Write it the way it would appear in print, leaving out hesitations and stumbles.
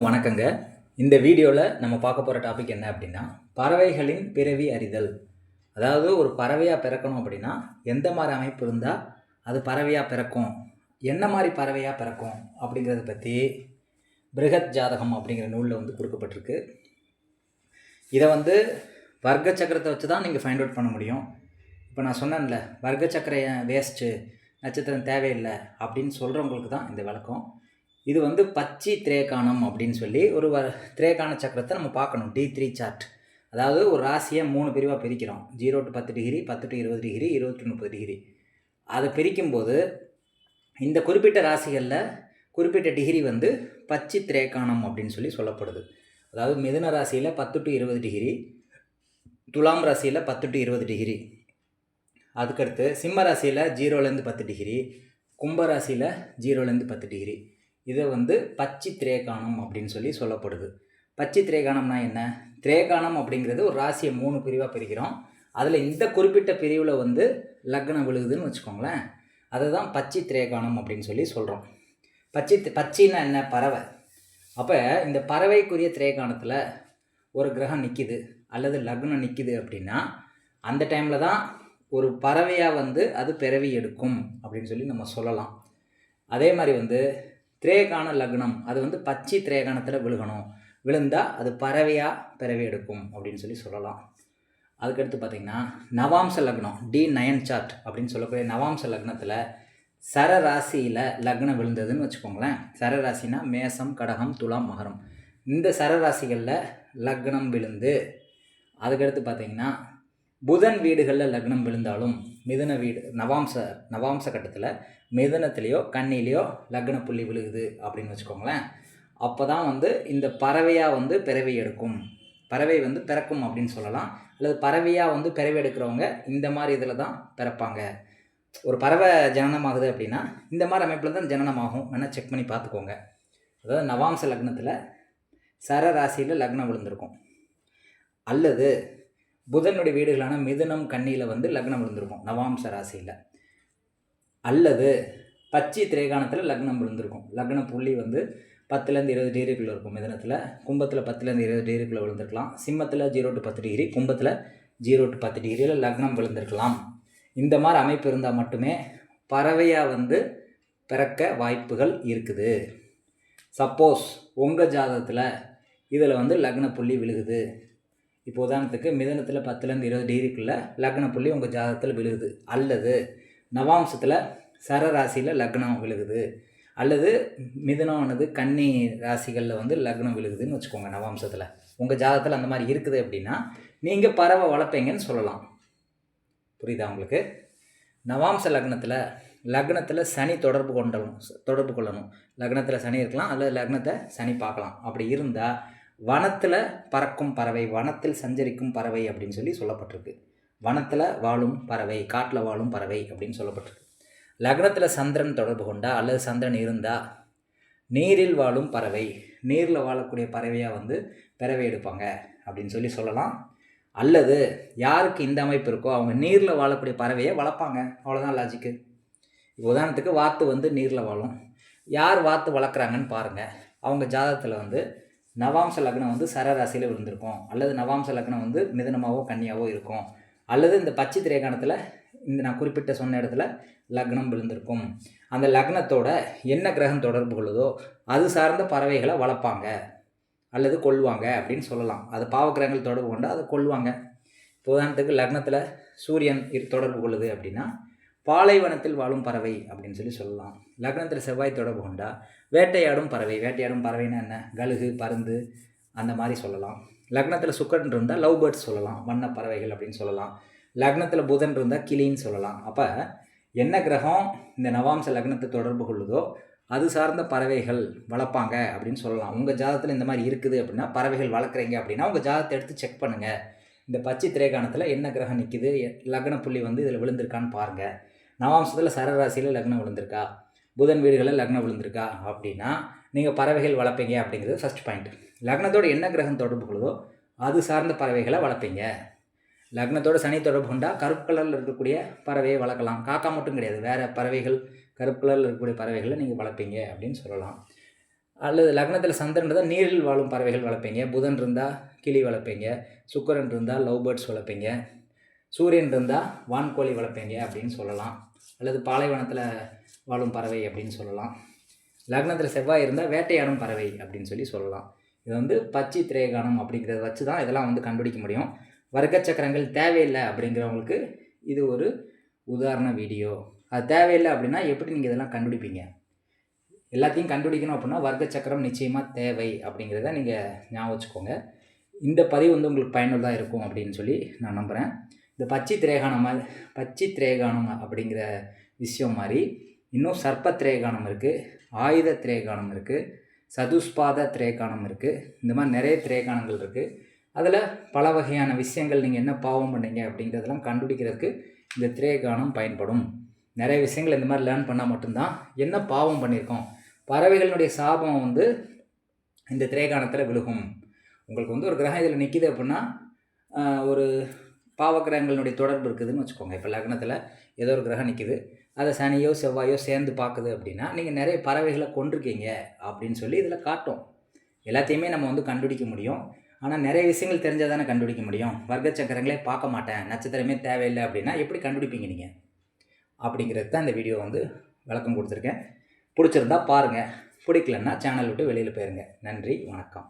வணக்கங்க. இந்த வீடியோவில் நம்ம பார்க்க போகிற டாபிக் என்ன அப்படின்னா, பறவைகளின் பிறவி அறிதல். அதாவது ஒரு பறவையாக பிறக்கணும் அப்படின்னா எந்த மாதிரி அமைப்பு இருந்தால் அது பறவையாக பிறக்கும், என்ன மாதிரி பறவையாக பிறக்கும் அப்படிங்கிறத பற்றி பிருகத் ஜாதகம் அப்படிங்கிற நூலில் கொடுக்கப்பட்டிருக்கு. இதை வர்க்க சக்கரத்தை வச்சு தான் நீங்கள் ஃபைண்ட் அவுட் பண்ண முடியும். இப்போ நான் சொன்னேன்ல, வர்க்க சக்கரம் வேஸ்ட்டு, நட்சத்திரம் தேவையில்லை அப்படின்னு சொல்கிறவங்களுக்கு தான் இந்த விளக்கம். இது பச்சி திரேகானம் அப்படின்னு சொல்லி ஒரு திரேகான சக்கரத்தை நம்ம பார்க்கணும். D3 chart. அதாவது ஒரு ராசியை 3 பிரிவாக பிரிக்கிறோம். 0 to 10 degree, 10 to 20 degree, 20 to 30 degree. அதை பிரிக்கும்போது இந்த குறிப்பிட்ட ராசிகளில் குறிப்பிட்ட டிகிரி பச்சி திரேகானம் அப்படின்னு சொல்லி சொல்லப்படுது. அதாவது மிதுன ராசியில் 10 to 20 டிகிரி, துலாம் ராசியில் 10 to 20 டிகிரி, அதுக்கடுத்து சிம்ம ராசியில் 0லேருந்து 10 டிகிரி, கும்ப ராசியில் 0லேருந்து 10 டிகிரி. இதை பச்சி திரேகானம் அப்படின்னு சொல்லி சொல்லப்படுது. பச்சி திரேகானம்னா என்ன? திரேகானம் அப்படிங்கிறது ஒரு ராசியை 3 பிரிவாக பிரிக்கிறோம். அதில் இந்த குறிப்பிட்ட பிரிவில் லக்னம் விழுகுதுன்னு வச்சுக்கோங்களேன். அதை தான் பச்சி திரேகானம் அப்படின்னு சொல்லி சொல்கிறோம். பச்சின்னா என்ன? பறவை. அப்போ இந்த பறவைக்குரிய திரேகானத்தில் ஒரு கிரகம் நிற்கிது அல்லது லக்னம் நிற்கிது அப்படின்னா அந்த டைமில் தான் ஒரு பறவையாக அது பிறவி எடுக்கும் அப்படின்னு சொல்லி நம்ம சொல்லலாம். அதே மாதிரி திரேகான லக்னம் அது பச்சி திரேகானத்தில் விழுகணும். விழுந்தால் அது பறவையாக பிறவி எடுக்கும் அப்படின்னு சொல்லி சொல்லலாம். அதுக்கடுத்து பார்த்திங்கன்னா நவாம்ச லக்னம், D9 சார்ட் அப்படின்னு சொல்லக்கூடிய நவாம்ச லக்னத்தில் சரராசியில் லக்னம் விழுந்ததுன்னு வச்சுக்கோங்களேன். சரராசினா மேசம், கடகம், துலாம், மகரம். இந்த சரராசிகளில் லக்னம் விழுந்து அதுக்கடுத்து பார்த்திங்கன்னா புதன் வீடுகளில் லக்னம் விழுந்தாலும் மிதுன வீடு நவாம்ச கட்டத்தில் மிதுனத்துலேயோ கன்னிலேயோ லக்ன புள்ளி விழுகுது அப்படின்னு வச்சுக்கோங்களேன். அப்போ தான் இந்த பறவையாக பிறவி எடுக்கும், பறவை பிறக்கும் அப்படின்னு சொல்லலாம். அல்லது பறவையாக பிறவி எடுக்கிறவங்க இந்த மாதிரி இதில் தான் பிறப்பாங்க. ஒரு பறவை ஜனனமாகுது அப்படின்னா இந்த மாதிரி அமைப்பில் தான் ஜனனமாகும். வேணால் செக் பண்ணி பார்த்துக்கோங்க. அதாவது நவாம்ச லக்னத்தில் சரராசியில் லக்னம் விழுந்திருக்கும், அல்லது புதனுடைய வீடுகளான மிதுனம், கன்னியில் லக்னம் விழுந்திருக்கும் நவாம்ச ராசியில், அல்லது பச்சி திரேகானத்தில் லக்னம் விழுந்திருக்கும். லக்ன புள்ளி 10லேருந்து 20 டிகிரிக்குள்ளே இருக்கும். மிதனத்தில், கும்பத்தில் 10லேருந்து 20 டிகிரிக்குள்ளே விழுந்திருக்கலாம். சிம்மத்தில் 0 to 10 டிகிரி, கும்பத்தில் 0 to 10 டிகிரியில் லக்னம் விழுந்திருக்கலாம். இந்த மாதிரி அமைப்பு இருந்தால் மட்டுமே பறவையாக பிறக்க வாய்ப்புகள் இருக்குது. சப்போஸ் உங்கள் ஜாதகத்தில் இதில் லக்ன புள்ளி விழுகுது. இப்போ உதாரணத்துக்கு மிதனத்தில் 10லேருந்து 20 டிகிரிக்குள்ளே லக்ன புள்ளி உங்கள் ஜாதகத்தில் விழுகுது, அல்லது நவாம்சத்தில் சரராசியில் லக்னம் விழுகுது, அல்லது மிதுனமானது கன்னி ராசிகளில் லக்னம் விழுகுதுன்னு வச்சுக்கோங்க. நவாம்சத்தில் உங்கள் ஜாதகத்தில் அந்த மாதிரி இருக்குது அப்படின்னா நீங்கள் பறவை வளர்ப்பீங்கன்னு சொல்லலாம். புரியுதா உங்களுக்கு? நவாம்ச லக்னத்தில் சனி தொடர்பு கொள்ளணும். லக்னத்தில் சனி இருக்கலாம், அல்லது லக்னத்தை சனி பார்க்கலாம். அப்படி இருந்தால் வனத்தில் பறக்கும் பறவை, வனத்தில் சஞ்சரிக்கும் பறவை அப்படின்னு சொல்லி சொல்லப்பட்டிருக்கு. வனத்தில் வாழும் பறவை, காட்டில் வாழும் பறவை அப்படின்னு சொல்லப்பட்டிருக்கு. லக்னத்தில் சந்திரன் தொடர்பு கொண்டா அல்லது சந்திரன் இருந்தால் நீரில் வாழும் பறவை, நீரில் வாழக்கூடிய பறவையாக பிறவை எடுப்பாங்க அப்படின்னு சொல்லி சொல்லலாம். அல்லது யாருக்கு இந்த அமைப்பு இருக்கோ அவங்க நீரில் வாழக்கூடிய பறவையை வளர்ப்பாங்க. அவ்வளோதான் லாஜிக்கு. உதாரணத்துக்கு வாத்து நீரில் வாழும். யார் வாத்து வளர்க்குறாங்கன்னு பாருங்கள். அவங்க ஜாதகத்தில் நவாம்ச லக்னம் சரராசியில் விழுந்திருக்கும், அல்லது நவாம்ச லக்னம் மிதுனமாவோ கன்னியாவோ இருக்கும், அல்லது இந்த பச்சி திரேகானத்தில் இந்த நான் குறிப்பிட்ட சொன்ன இடத்துல லக்னம் விழுந்திருக்கும். அந்த லக்னத்தோட என்ன கிரகம் தொடர்பு கொள்ளுதோ அது சார்ந்த பறவைகளை வளர்ப்பாங்க அல்லது கொள்வாங்க அப்படின்னு சொல்லலாம். அது பாவக்கிரகங்கள் தொடர்பு கொண்டால் அதை கொள்வாங்க. உதாரணத்துக்கு லக்னத்தில் சூரியன் தொடர்பு கொள்ளுது அப்படின்னா பாலைவனத்தில் வாழும் பறவை அப்படின்னு சொல்லி சொல்லலாம். லக்னத்தில் செவ்வாய் தொடர்பு கொண்டால் வேட்டையாடும் பறவை. வேட்டையாடும் பறவைன்னா என்ன? கழுகு, பருந்து அந்த மாதிரி சொல்லலாம். லக்னத்தில் சுக்கரன் இருந்தால் லவ் பேர்ட்ஸ் சொல்லலாம், வண்ண பறவைகள் அப்படின்னு சொல்லலாம். லக்னத்தில் புதன் இருந்தால் கிளின்னு சொல்லலாம். அப்போ என்ன கிரகம் இந்த நவாம்ச லக்னத்தை தொடர்பு கொள்ளுதோ அது சார்ந்த பறவைகள் வளர்ப்பாங்க அப்படின்னு சொல்லலாம். உங்கள் ஜாதகத்தில் இந்த மாதிரி இருக்குது அப்படின்னா, பறவைகள் வளர்க்குறீங்க அப்படின்னா உங்கள் ஜாதகத்தை எடுத்து செக் பண்ணுங்கள். இந்த பச்சி திரேகானத்தில் என்ன கிரகம் நிற்கிது, லக்ன புள்ளி இதில் விழுந்திருக்கான்னு பாருங்கள். நவாம்சத்தில் சரராசியில் லக்னம் விழுந்திருக்கா, புதன் வீடுகளில் லக்னம் விழுந்திருக்கா அப்படின்னா நீங்கள் பறவைகள் வளர்ப்பீங்க அப்படிங்கிறது ஃபஸ்ட் பாயிண்ட். லக்னத்தோடு என்ன கிரகம் தொடர்பு கொள்ளுதோ அது சார்ந்த பறவைகளை வளர்ப்பீங்க. லக்னத்தோடு சனி தொடர்பு கொண்டால் கருப்பு கலரில் இருக்கக்கூடிய பறவையை வளர்க்கலாம். காக்கா மட்டும் கிடையாது, வேறு பறவைகள், கருப்பு கலரில் இருக்கக்கூடிய பறவைகளை நீங்கள் வளர்ப்பீங்க அப்படின்னு சொல்லலாம். அல்லது லக்னத்தில் சந்திரன் இருந்தால் நீரில் வாழும் பறவைகள் வளர்ப்பீங்க. புதன் இருந்தால் கிளி வளர்ப்பீங்க. சுக்கிரன் இருந்தால் லவ் பேர்ட்ஸ் வளர்ப்பீங்க. சூரியன் இருந்தால் வான்கோழி வளர்ப்பீங்க அப்படின்னு சொல்லலாம். அல்லது பாலைவனத்தில் வாழும் பறவை அப்படின்னு சொல்லலாம். லக்னத்தில் செவ்வாய் இருந்தால் வேட்டையாடும் பறவை அப்படின்னு சொல்லலாம். இது பச்சி திரேகானம் அப்படிங்கிறத வச்சு தான் இதெல்லாம் கண்டுபிடிக்க முடியும். வர்க்க சக்கரங்கள் தேவையில்லை அப்படிங்கிறவங்களுக்கு இது ஒரு உதாரண வீடியோ. அது தேவையில்லை அப்படின்னா எப்படி நீங்கள் இதெல்லாம் கண்டுபிடிப்பீங்க? எல்லாத்தையும் கண்டுபிடிக்கணும் அப்படின்னா வர்க்க சக்கரம் நிச்சயமாக தேவை அப்படிங்கிறத நீங்கள் ஞாபகம் வச்சுக்கோங்க. இந்த பதிவு உங்களுக்கு பயனுள்ளதாக இருக்கும் அப்படின்னு சொல்லி நான் நம்புகிறேன். இந்த பச்சி திரேகானம் அப்படிங்கிற விஷயம் மாதிரி இன்னும் சர்ப்ப திரேகானம் இருக்குது, ஆயுத திரேகானம் இருக்குது, சதுஷ்பாத திரேகானம் இருக்குது. இந்த மாதிரி நிறைய திரேகானங்கள் இருக்குது. அதில் பல வகையான விஷயங்கள் நீங்கள் என்ன பாவம் பண்ணீங்க அப்படிங்கிறதெல்லாம் கண்டுபிடிக்கிறதுக்கு இந்த திரேகானம் பயன்படும். நிறைய விஷயங்கள் இந்த மாதிரி லேர்ன் பண்ணால் மட்டும்தான் என்ன பாவம் பண்ணியிருக்கோம், பறவைகளினுடைய சாபம் இந்த திரேகானத்தில் விழுகும். உங்களுக்கு ஒரு கிரகம் இதில் நிற்கிது அப்படின்னா ஒரு பாவக்கிரகங்களுடைய தொடர்பு இருக்குதுன்னு வச்சுக்கோங்க. இப்போ லக்னத்தில் ஏதோ ஒரு கிரகம் நிற்கிது, அதை சனியோ செவ்வாயோ சேர்ந்து பார்க்குது அப்படின்னா நீங்கள் நிறைய பறவைகளை கொண்டிருக்கீங்க அப்படின்னு சொல்லி இதில் காட்டும். எல்லாத்தையுமே நம்ம கண்டுபிடிக்க முடியும். ஆனால் நிறைய விஷயங்கள் தெரிஞ்சால் தானே கண்டுபிடிக்க முடியும். வர்க்க சக்கரங்களே பார்க்க மாட்டேன், நட்சத்திரமே தேவையில்லை அப்படின்னா எப்படி கண்டுபிடிப்பீங்க நீங்கள்? அப்படிங்கிறது தான் இந்த வீடியோ விளக்கம் கொடுத்துருக்கேன். பிடிச்சிருந்தா பாருங்கள், பிடிக்கலன்னா சேனல் விட்டு வெளியில் போயிருங்க. நன்றி, வணக்கம்.